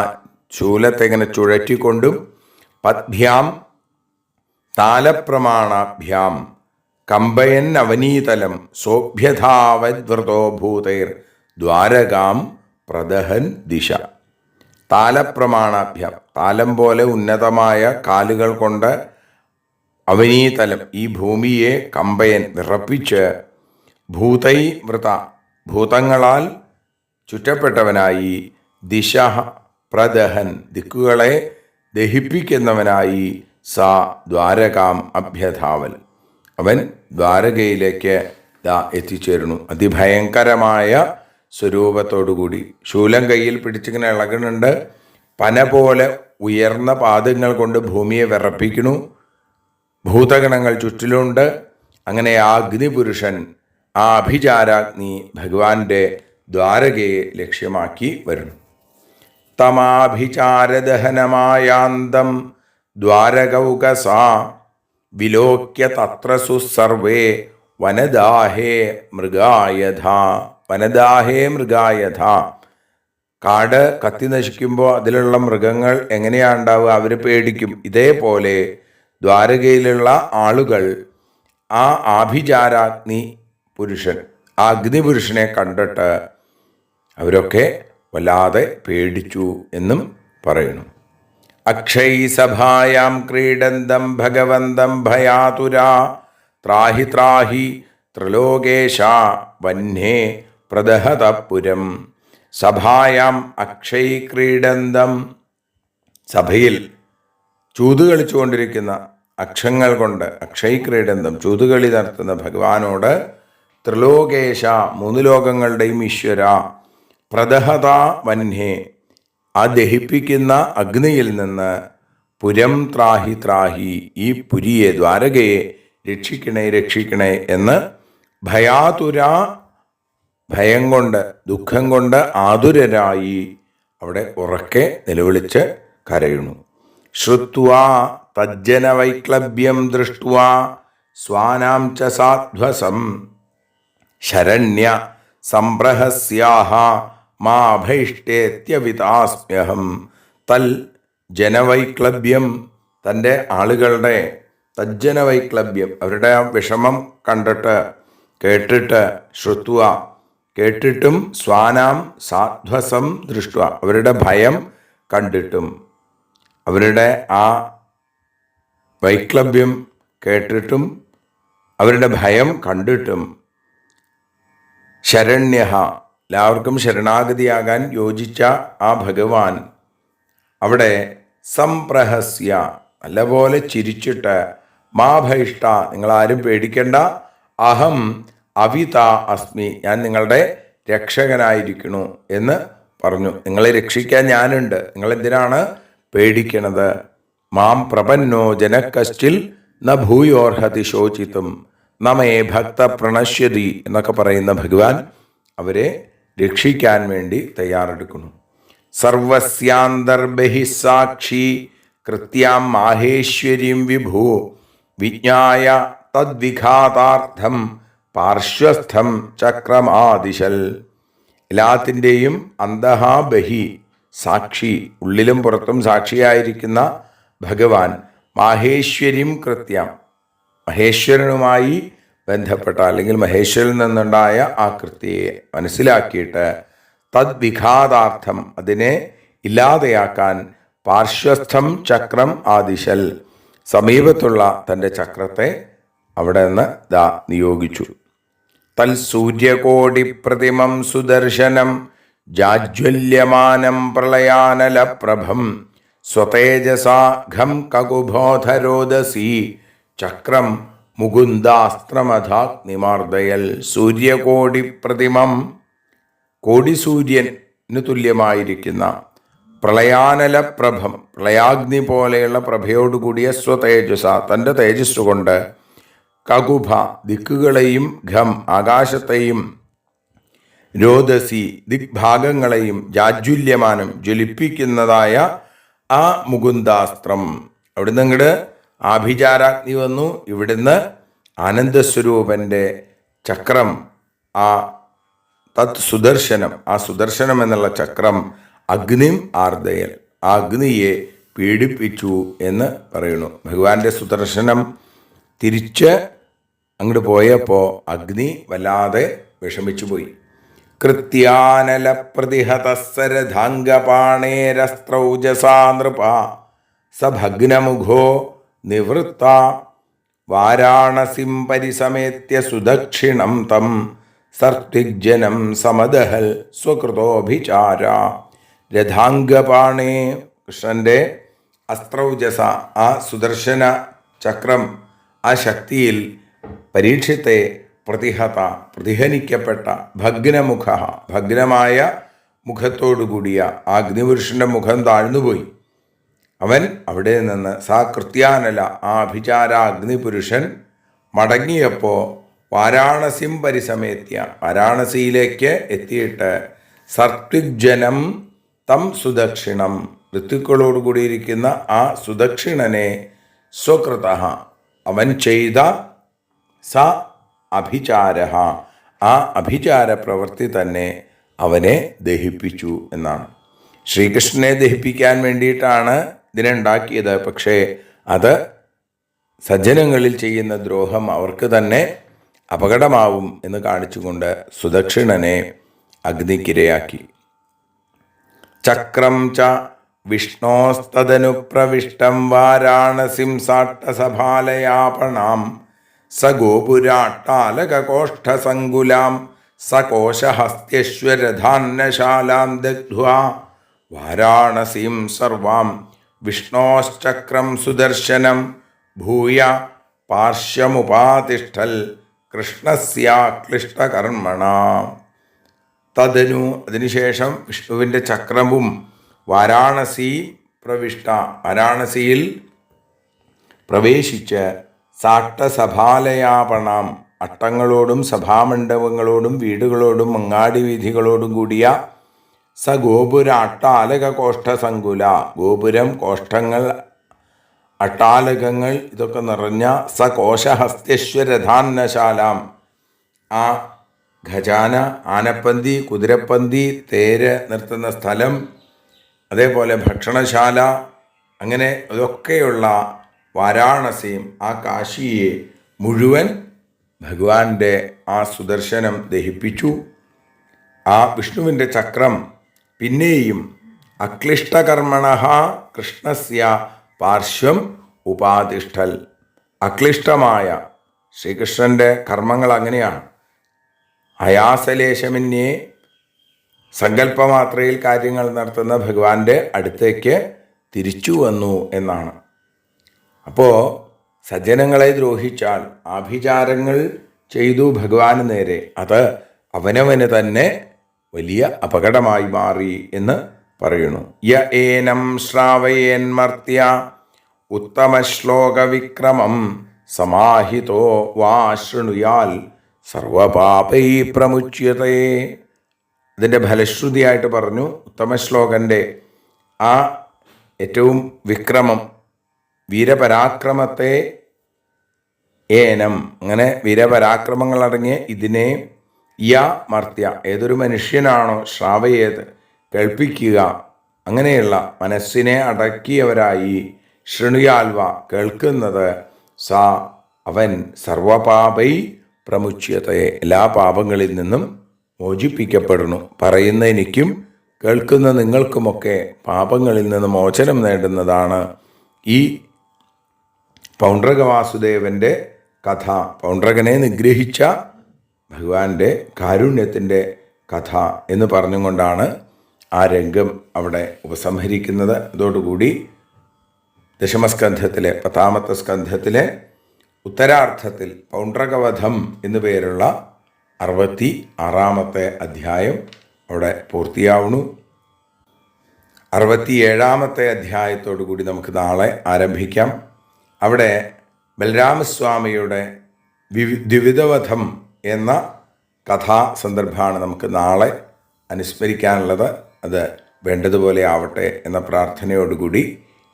ശൂലത്തെ ഇങ്ങനെ ചുഴറ്റിക്കൊണ്ടും, പദ്ഭ്യാം താലപ്രമാണാഭ്യാം കമ്പയൻ അവനീതലം സോഭ്യധാവദ്വൃതോ ഭൂതൈർ ദ്വാരകാം പ്രദഹൻ ദിശ. താലപ്രമാണാഭ്യാം, താലം പോലെ ഉന്നതമായ കാലുകൾ കൊണ്ട് അവനീതലം ഈ ഭൂമിയെ കമ്പയൻ വിറപ്പിച്ച്, ഭൂതൈ വൃത ഭൂതങ്ങളാൽ ചുറ്റപ്പെട്ടവനായി, ദിശ പ്രദഹൻ ദിക്കുകളെ ദഹിപ്പിക്കുന്നവനായി, സാ ദ്വാരകാം അഭ്യധാവൽ അവൻ ദ്വാരകയിലേക്ക് എത്തിച്ചേരുന്നു. അതിഭയങ്കരമായ സ്വരൂപത്തോടുകൂടി ശൂലം കയ്യിൽ പിടിച്ചിങ്ങനെ ഇളകുന്നുണ്ട്. പന പോലെ ഉയർന്ന പാദങ്ങൾ കൊണ്ട് ഭൂമിയെ വിറപ്പിക്കുന്നു. ഭൂതഗണങ്ങൾ ചുറ്റിലുണ്ട്. അങ്ങനെ ആ അഗ്നിപുരുഷൻ, ആ അഭിചാരാഗ്നി ഭഗവാന്റെ ദ്വാരകയെ ലക്ഷ്യമാക്കി വരുന്നു. തമാഭിചാരദഹനമായാന്തം ദ്വാരകൗകസാ വിലോക്യ തത്ര സുസർവേ വനദാഹേ മൃഗായഥ. വനദാഹേ മൃഗായഥ, കാട് കത്തി നശിക്കുമ്പോൾ അതിലുള്ള മൃഗങ്ങൾ എങ്ങനെയാണ് ഉണ്ടാവുക? അവർ പേടിക്കും. ഇതേപോലെ ദ്വാരകയിലുള്ള ആളുകൾ ആ ആഭിചാരാഗ്നി പുരുഷൻ, ആ അഗ്നിപുരുഷനെ കണ്ടിട്ട് അവരൊക്കെ വല്ലാതെ പേടിച്ചു എന്നും പറയുന്നു. അക്ഷൈ സഭായാം ക്രീഡന്തം ഭഗവന്തം ഭയാതുരാ ത്രാഹി ത്രാഹി ത്രിലോകേശ വന്യേ പ്രദഹതപുരം. സഭായാം അക്ഷൈ ക്രീഡന്തം, സഭയിൽ ചൂത് കളിച്ചുകൊണ്ടിരിക്കുന്ന അക്ഷങ്ങൾ കൊണ്ട്, അക്ഷൈ ക്രീഡന്തം ചൂതുകളി നടത്തുന്ന ഭഗവാനോട്, ത്രിലോകേശ മൂന്ന് ലോകങ്ങളുടെയും ഈശ്വര, പ്രദഹത വന്യേ ആ ദഹിപ്പിക്കുന്ന അഗ്നിയിൽ നിന്ന് പുരം ത്രാഹി ത്രാഹി, ഈ പുരിയെ ദ്വാരകയെ രക്ഷിക്കണേ രക്ഷിക്കണേ എന്ന് ഭയാതുര, ഭയം കൊണ്ട് ദുഃഖം കൊണ്ട് ആതുരരായി അവിടെ ഉറക്കെ നിലവിളിച്ച് കരയുന്നു. ശ്രുത്വാ തജ്ജനവൈക്ലഭ്യം ദൃഷ്ട്വാ സ്വാനാം ച സാധ്വസം ശരണ്യ സംപ്രഹസ്യാഹ മാഭൈഷ്ടേത്യവിതാസ്മ്യഹം. തൽ ജനവൈക്ലഭ്യം, തൻ്റെ ആളുകളുടെ തജ്ജനവൈക്ലഭ്യം, അവരുടെ ആ വിഷമം കണ്ടിട്ട് കേട്ടിട്ട്, ശ്രുത്വ കേട്ടിട്ടും, സ്വാനാം സാധ്വസം ദൃഷ്ട അവരുടെ ഭയം കണ്ടിട്ടും, അവരുടെ ആ വൈക്ലഭ്യം കേട്ടിട്ടും അവരുടെ ഭയം കണ്ടിട്ടും, ശരണ്യ എല്ലാവർക്കും ശരണാഗതിയാകാൻ യോജിച്ച ആ ഭഗവാൻ അവിടെ സംപ്രഹസ്യ നല്ലപോലെ ചിരിച്ചിട്ട്, മാ ഭൈഷ്ട നിങ്ങളാരും പേടിക്കണ്ട, അഹം അവിത അസ്മി ഞാൻ നിങ്ങളുടെ രക്ഷകനായിരിക്കണു എന്ന് പറഞ്ഞു. നിങ്ങളെ രക്ഷിക്കാൻ ഞാനുണ്ട്, നിങ്ങളെന്തിനാണ് പേടിക്കണത്? മാം പ്രപന്നോ ജനക്കശ്ചിൽ ന ഭൂയോർഹതി ശോചിത്തും നമേ ഭക്ത പ്രണശ്യതി എന്നൊക്കെ പറയുന്ന ഭഗവാൻ അവരെ രക്ഷിക്കാൻ വേണ്ടി തയ്യാറെടുക്കുന്നു. സർവസ്യാന്തർബഹി സാക്ഷി കൃത്യാം മാഹേശ്വരീം വിഭൂ വിജ്ഞായ തദ്വിഘാതാർത്ഥം പാർശ്വസ്ഥം ചക്രമാദിശൽ. എല്ലാത്തിൻ്റെയും അന്തഹാ ബഹി സാക്ഷി, ഉള്ളിലും പുറത്തും സാക്ഷിയായിരിക്കുന്ന ഭഗവാൻ മാഹേശ്വരീം കൃത്യം മഹേശ്വരനുമായി ബന്ധപ്പെട്ട അല്ലെങ്കിൽ മഹേശ്വരിൽ നിന്നുണ്ടായ ആ കൃത്യയെ മനസ്സിലാക്കിയിട്ട് തദ്വിഘാതാർത്ഥം അതിനെ ഇല്ലാതെയാക്കാൻ പാർശ്വസ്ഥം ചക്രം ആദിശൽ സമീപത്തുള്ള തൻ്റെ ചക്രത്തെ അവിടെ നിന്ന് നിയോഗിച്ചു. തൽ സൂര്യകോടി പ്രതിമം സുദർശനം ജാജ്വല്യമാനം പ്രളയാനലപ്രഭം സ്വതേജസാ ഘം കകുബോധരോദസി ചക്രം മുകുന്ദാസ്ത്രമധാഗ്നിമാർദയൽ. സൂര്യകോടി പ്രതിമം, കോടി സൂര്യന് തുല്യമായിരിക്കുന്ന പ്രളയാനലപ്രഭം പ്രളയാഗ്നി പോലെയുള്ള പ്രഭയോടുകൂടിയ സ്വതേജസ തൻ്റെ തേജസ് കൊണ്ട് കകുഭ ദിക്കുകളെയും ഘം ആകാശത്തെയും രോദസി ദിഗ്ഭാഗങ്ങളെയും ജാജ്വല്യമാനം ജ്വലിപ്പിക്കുന്നതായ ആ മുകുന്ദാസ്ത്രം. അവിടുന്ന് ഇങ്ങോട്ട് ആഭിചാരാഗ്നി വന്നു, ഇവിടുന്ന് ആനന്ദസ്വരൂപൻ്റെ ചക്രം, ആ തത് സുദർശനം, ആ സുദർശനം എന്നുള്ള ചക്രം അഗ്നിം ആർദയൽ ആ അഗ്നിയെ പീഡിപ്പിച്ചു എന്ന് പറയുന്നു. ഭഗവാന്റെ സുദർശനം തിരിച്ച് അങ്ങോട്ട് പോയപ്പോൾ അഗ്നി വല്ലാതെ വിഷമിച്ചു പോയി. കൃത്യാനല പ്രതിഹതസരധാംഗപാണേരസ്ത്രൗജസാ നൃപ സഭഗ്നമുഖോ നിവൃത്ത വാരാണസിം പരിസമേത്യ സുദക്ഷിണം തം സർത്തിഗ്ജനം സമദഹൽ സ്വകൃതോഭിചാര. രഥാംഗപാണേ കൃഷ്ണൻ്റെ അസ്ത്രൗജസ ആ സുദർശന ചക്രം, ആ ശക്തിയിൽ പരീക്ഷത്തെ പ്രതിഹനിക്കപ്പെട്ട ഭഗ്നമുഖ ഭഗ്നമായ മുഖത്തോടുകൂടിയ ആ അഗ്നിപുരുഷൻ്റെ മുഖം താഴ്ന്നുപോയി. അവൻ അവിടെ നിന്ന് സാ കൃത്യാനല ആ അഭിചാര അഗ്നിപുരുഷൻ മടങ്ങിയപ്പോൾ വാരാണസിം പരിസമേത്യ വാരാണസിയിലേക്ക് എത്തിയിട്ട് സർത്തിഗ്ജനം തം സുദക്ഷിണം ഋത്തുക്കളോടുകൂടിയിരിക്കുന്ന ആ സുദക്ഷിണനെ സ്വകൃത അവൻ ചെയ്ത സ അഭിചാര ആ അഭിചാര പ്രവൃത്തി തന്നെ അവനെ ദഹിപ്പിച്ചു എന്നാണ്. ശ്രീകൃഷ്ണനെ ദഹിപ്പിക്കാൻ വേണ്ടിയിട്ടാണ് ഇതിനുണ്ടാക്കിയത്. പക്ഷേ അത് സജ്ജനങ്ങളിൽ ചെയ്യുന്ന ദ്രോഹം അവർക്ക് തന്നെ അപകടമാവും എന്ന് കാണിച്ചുകൊണ്ട് സുദക്ഷിണനെ അഗ്നിക്കിരയാക്കി. ചക്രം ച വിഷ്ണോസ്തദനുപ്രവിഷ്ടം വാരാണസിം സാട്ടസഭാലയാപണാം സ ഗോപുരാട്ടാലകോഷ്ഠസങ്കുലാം സകോശഹസ്ത്യശ്വരധാന്നശാലാം ദഗ്ധ്വാ വാരാണസീം സർവാം വിഷ്ണോശ്ചക്രം സുദർശനം ഭൂയ പാർശ്വമുപാതിഷ്ഠൽ കൃഷ്ണസ്യാക്ലിഷ്ടകർമ്മണ. തദനു അതിനുശേഷം വിഷ്ണുവിൻ്റെ ചക്രവും വാരാണസി പ്രവിഷ്ട, വാരാണസിയിൽ പ്രവേശിച്ച് സാട്ടസഭാലയാപണം, അട്ടങ്ങളോടും സഭാമണ്ഡപങ്ങളോടും വീടുകളോടും അങ്ങാടി വീഥികളോടും കൂടിയ സ ഗോപുര അട്ടാലക കോഷ്ഠസങ്കുല, ഗോപുരം, കോഷ്ഠങ്ങൾ, അട്ടാലകങ്ങൾ ഇതൊക്കെ നിറഞ്ഞ സ കോശഹസ്തേശ്വരധാന്നശാലാം, ആ ഖജാന, ആനപ്പന്തി, കുതിരപ്പന്തി, തേര് നിർത്തുന്ന സ്ഥലം, അതേപോലെ ഭക്ഷണശാല, അങ്ങനെ ഇതൊക്കെയുള്ള വാരാണസിയും ആ കാശിയെ മുഴുവൻ ഭഗവാന്റെ ആ സുദർശനം ദഹിപ്പിച്ചു. ആ വിഷ്ണുവിൻ്റെ ചക്രം പിന്നെയും അക്ലിഷ്ടകർമ്മണ കൃഷ്ണസ്യ പാർശ്വം ഉപാതിഷ്ഠൽ, അക്ലിഷ്ടമായ ശ്രീകൃഷ്ണൻ്റെ കർമ്മങ്ങൾ അങ്ങനെയാണ്. അയാസലേശമന്യേ സങ്കല്പമാത്രയിൽ കാര്യങ്ങൾ നടത്തുന്ന ഭഗവാന്റെ അടുത്തേക്ക് തിരിച്ചു വന്നു എന്നാണ്. അപ്പോൾ സജ്ജനങ്ങളെ ദ്രോഹിച്ചാൽ, ആഭിചാരങ്ങൾ ചെയ്തു ഭഗവാന് നേരെ, അത് അവനവന് തന്നെ വലിയ അപകടമായി മാറി എന്ന് പറയുന്നു. യ ഏനം ശ്രാവയേന്മർത്യ ഉത്തമശ്ലോകവിക്രമം സമാഹിതോ വാ ശൃണുയാൽ സർവപാപൈ പ്രമുച്യതേ. ഇതിൻ്റെ ഫലശ്രുതിയായിട്ട് പറഞ്ഞു, ഉത്തമശ്ലോകൻ്റെ ആ ഏറ്റവും വിക്രമം, വീരപരാക്രമത്തെ ഏനം, അങ്ങനെ വീരപരാക്രമങ്ങളടങ്ങിയ ഇതിനെ യ മർത്യ, ഏതൊരു മനുഷ്യനാണോ ശ്രാവയേത് കേൾപ്പിക്കുക, അങ്ങനെയുള്ള മനസ്സിനെ അടക്കിയവരായി ശൃണുയാൽവ കേൾക്കുന്നത്, സാ അവൻ സർവപാപൈ പ്രമുച്യതയെ എല്ലാ പാപങ്ങളിൽ നിന്നും മോചിപ്പിക്കപ്പെടുന്നു. പറയുന്ന എനിക്കും കേൾക്കുന്ന നിങ്ങൾക്കുമൊക്കെ പാപങ്ങളിൽ നിന്ന് മോചനം നേടുന്നതാണ് ഈ പൗണ്ഡ്രക വാസുദേവൻ്റെ കഥ. പൗണ്ഡ്രകനെ നിഗ്രഹിച്ച ഭഗവാന്റെ കാരുണ്യത്തിൻ്റെ കഥ എന്ന് പറഞ്ഞുകൊണ്ടാണ് ആ രംഗം അവിടെ ഉപസംഹരിക്കുന്നത്. അതോടുകൂടി ദശമസ്കന്ധത്തിലെ 10ാമത്തെ സ്കന്ധത്തിലെ ഉത്തരാർത്ഥത്തിൽ പൗണ്ഡ്രകവധം എന്നു പേരുള്ള 66ാമത്തെ അധ്യായം അവിടെ പൂർത്തിയാവുന്നു. 67ാമത്തെ അധ്യായത്തോടു കൂടി നമുക്ക് നാളെ ആരംഭിക്കാം. അവിടെ ബലരാമസ്വാമിയുടെ ദ്വിവിധവധം എന്ന കഥാസന്ദർഭമാണ് നമുക്ക് നാളെ അനുസ്മരിക്കാനുള്ളത്. അത് വേണ്ടതുപോലെ ആവട്ടെ എന്ന പ്രാർത്ഥനയോടുകൂടി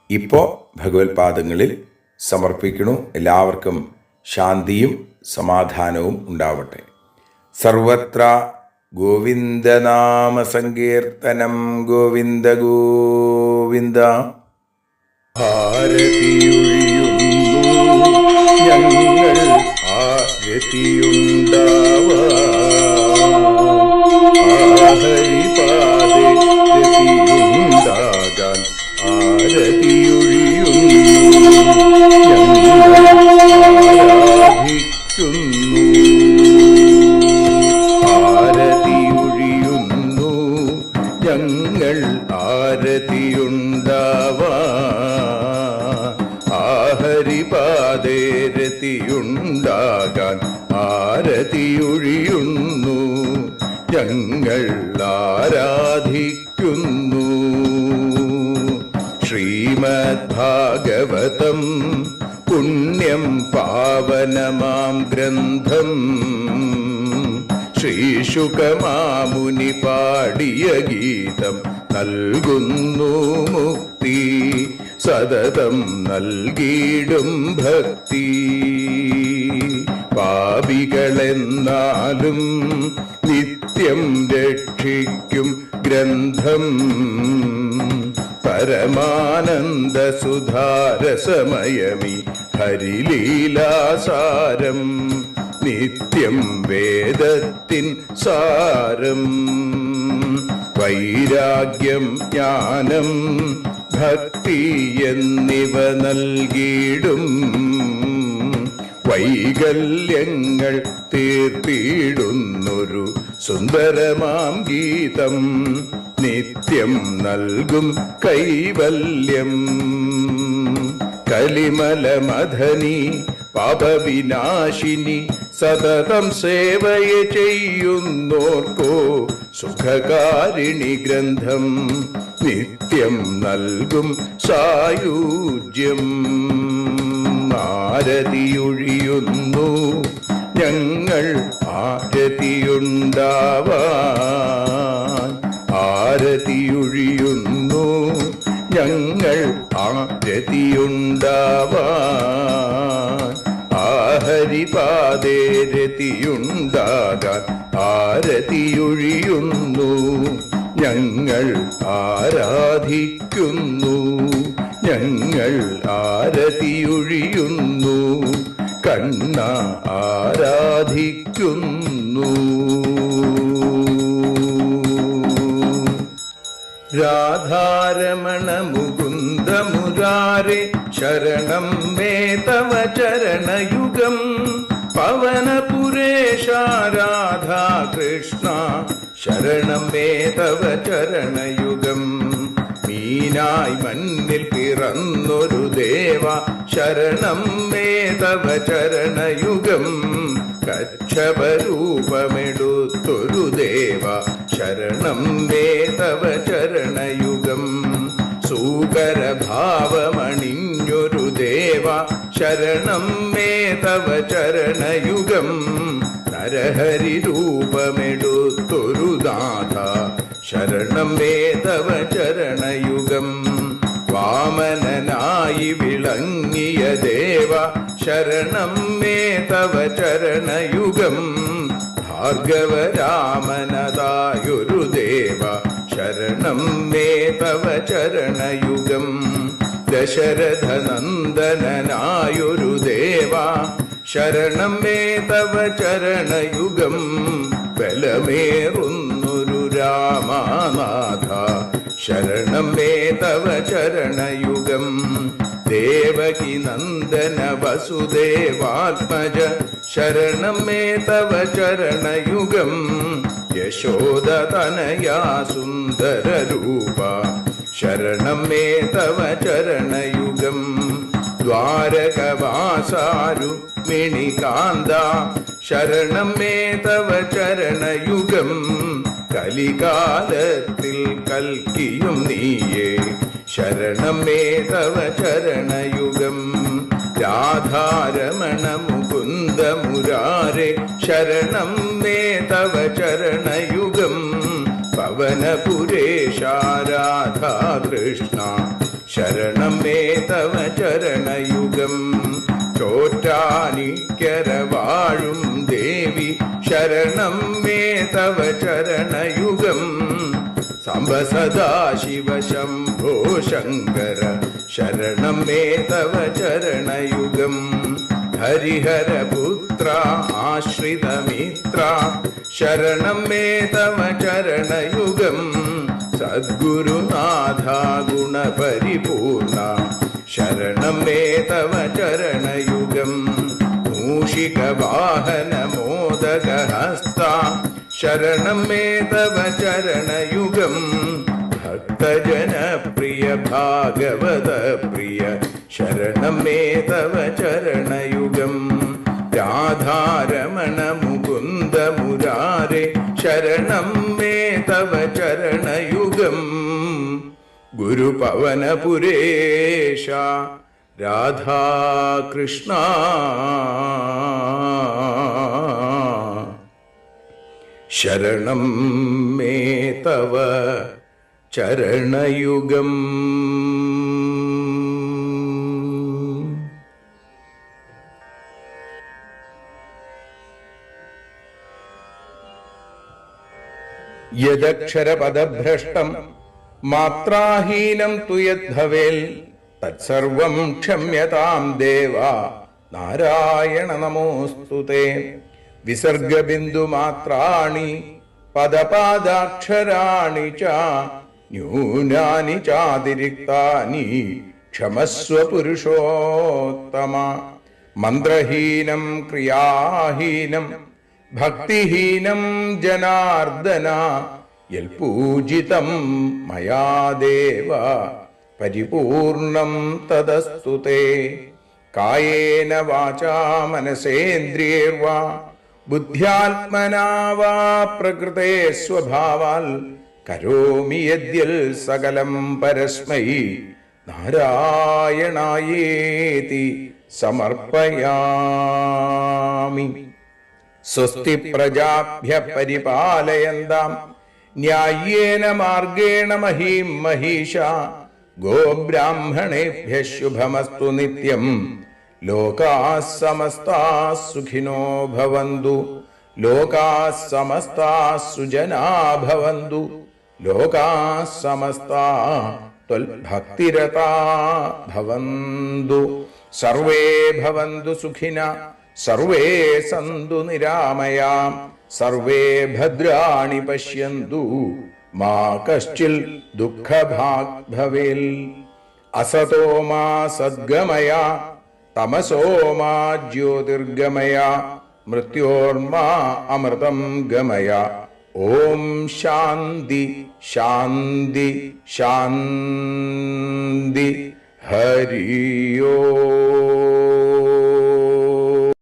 ഇപ്പോൾ ഭഗവത്പാദങ്ങളിൽ സമർപ്പിക്കുന്നു. എല്ലാവർക്കും ശാന്തിയും സമാധാനവും ഉണ്ടാവട്ടെ. സർവത്ര ഗോവിന്ദനാമ സങ്കീർത്തനം. ഗോവിന്ദ ഗോവിന്ദ. ഭാരതിയൊഴിയുന്നു ഞങ്ങൾ ആരതിയുണ്ടാവാ, ഹരിപാദേ രതിയുണ്ടാകാൻ ആരതിയൊഴിയുന്നു ഞങ്ങൾ ആരതിയുണ്ടാവാ, ഹരിപാദേ രതിയുണ്ടാകാൻ ആരതിയൊഴിയുന്നു ഞങ്ങൾ ആരാധിക്കുന്നു. ശ്രീമദ്ഭാഗവതം പുണ്യം പാവനമാം ഗ്രന്ഥം, ശ്രീശുകമാമുനി പാടിയ ഗീതം നൽകുന്നു മുക്തി, സതതം നൽകിയിടും ഭക്തി. പാപികളെന്നാലും നിത്യം രക്ഷിക്കും ഗ്രന്ഥം, പരമാനന്ദ സുധാരസമയമി ഹരിലീലാസാരം, നിത്യം വേദത്തിൻ സാരം. വൈരാഗ്യം ജ്ഞാനം ഭക്തി എന്നിവ നൽകിയിടും, വൈകല്യങ്ങൾ തീർത്തിടുന്നൊരു സുന്ദരമാം ഗീതം, നിത്യം നൽകും കൈവല്യം. കലിമലമഥനി പാപവിനാശിനി സതതം സേവയെ ചെയ്യുന്നോർക്കോ സുഖകാരിണി ഗ്രന്ഥം, നിത്യം നൽകും സായുജ്യം. ആരതിയൊഴിയുന്നു ഞങ്ങൾ ആരതിയുണ്ടാവാൻ, ആരതിയൊഴിയുന്നു ഞങ്ങൾ ആരതിയുണ്ടാവാൻ. ആഹരിപാദേ രതിയുണ്ടാകാൻ ആരതിയൊഴിയുന്നു ഞങ്ങൾ ആരാധിക്കുന്നു, ഞങ്ങൾ ആരതിയൊഴിയുന്നു കണ്ണ ആരാധിക്കുന്നു. രാധാരമണ മുകുന്ദ മുരാരേ ശരണം മേ തവ ചരണയുഗം. പവനപുരേശ രാധാ കൃഷ്ണ ശരണം മേ തവ ചരണയുഗം. മീനായി മണ്ണിൽ പിറന്നൊരു ദേവ ശരണം മേ തവ ചരണയുഗം. കച്ഛപരൂപമെടുത്തൊരു ദേവ ശരണം മേ തവ ചരണയുഗം. സൂകരഭാവമണിഞ്ഞൊരു ദേവ ശരണം മേ തവ ചരണയുഗം. നരഹരി രൂപമെടുത്തൊരു നാഥ ശരണം മേ തവ ചരണയുഗം. വാമനനായി വിളങ്ങിയ ദേവ ശരണം മേ തവ ചരണയുഗം. ഭാർഗവരാമനതായൊരു ദേവ ശരണം മേ തവ ചരണയുഗം. ദശരഥനന്ദനായൊരു ദേവ ശരണം മേ തവ ചരണയുഗം. ബലമേറുന്നൊരു രാമനാഥ ശരണം മേ തവ ചരണയുഗം. ദേവകി നന്ദന വസുദേവാത്മജ ശരണം മേ തവ ചരണയുഗം. യശോദതനയാ സുന്ദര രൂപ ശരണം മേ തവ ചരണയുഗം. ദ്വാരകവാസാരുക്മിണികാന്ത ശരണം മേ തവ ചരണയുഗം. കലികാലത്തിൽ കൽക്കിയും നീയേ ശരണം മേ തവ ചരണയുഗം. രാധാരമണ മുകുന്ദ മുരാരേ ശരണം മേ തവ ചരണയുഗം. പവനപുരേശ രാധാ കൃഷ്ണ ശരണം മേ തവ ചരണയുഗം. ചോറ്റാനിക്കര വാഴും ദേവി ശരണം മേ തവ ചരണയുഗം. സാംബ സദാശിവ ശംഭോ ശങ്കര ശരണം മേ തവ ചരണയുഗം. ഹരിഹരപുത്ര ആശ്രിതമിത്ര ശരണം മേ തവ ചരണയുഗം. സദ്ഗുരുനാഥ ഗുണപരിപൂർണ ശരണം മേ തവ ചരണയുഗം. മൂഷിക വാഹന മോദകഹസ്ത ശരണം മേ തവ ചരണയുഗം. ഭക്തജനപ്രിയ ഭാഗവത പ്രിയ ശരണം മേ തവ ചരണയുഗം. രാധാരമണ മുകുന്ദ മുരാരേ ശരണം മേ തവ ചരണയുഗം. ഗുരുപവനപുരേശ രാധാകൃഷ്ണ ശരണം മേ തവ ചരണയുഗം. യദക്ഷരപദഭ്രഷ്ടം മാത്രാഹീനം തു യദ്ഭവേൽ തത്സർവം ക്ഷമ്യതാം ദേവ നാരായണ നമോസ്തുതേ. വിസർഗബിന്ദുമാത്രാണി പദപാദാക്ഷരാണി ച ന്യൂനാനി ചാതിരിക്താനി ക്ഷമസ്വ പുരുഷോത്തമ. മന്ത്രഹീനം ക്രിയാഹീനം ഭക്തിഹീനം ജനാർദ്ദന യൽപൂജിതം മയാ ദേവ പരിപൂർണം തദസ്തു തേ. കായേന വാചാ മനസേന്ദ്രിയൈർവാ ബുദ്ധ്യാത്മനാ വാ പ്രകൃതേ സ്വഭാവാൽ കരോമി യദ്യൽ സകലം പരസ്മൈ നാരായണായേതി സമർപ്പയാമി. സ്വസ്തി പ്രജാഭ്യ പരിപാലയന്താം ന്യായേന മാർഗേണ മഹീം മഹീഷാ ഗോബ്രാഹ്മണേഭ്യഃ ശുഭമസ്തു നിത്യം. ലോകാഃ സമസ്താഃ സുഖിനോ ഭവന്തു. ലോകാഃ സമസ്താഃ സുജനാ ഭവന്തു. ലോകാഃ സമസ്താഃ ത്വൽഭക്തിരതാ ഭവന്തു. സർവേ ഭവന്തു സുഖിനഃ സർവേ സന്തു നിരാമയാം. സർവേ ഭദ്രാണി പശ്യന്തു മാ കശ്ചിൽ ദുഃഖഭാഗ് ഭവേൽ. അസതോ മാ സദ്ഗമയ തമസോ മാ ജ്യോതിർഗമയ മൃത്യോർമാ അമൃതം ഗമയ. ഓം ശാന്തി ശാന്തി ശാന്തി. ഹരി ഓം.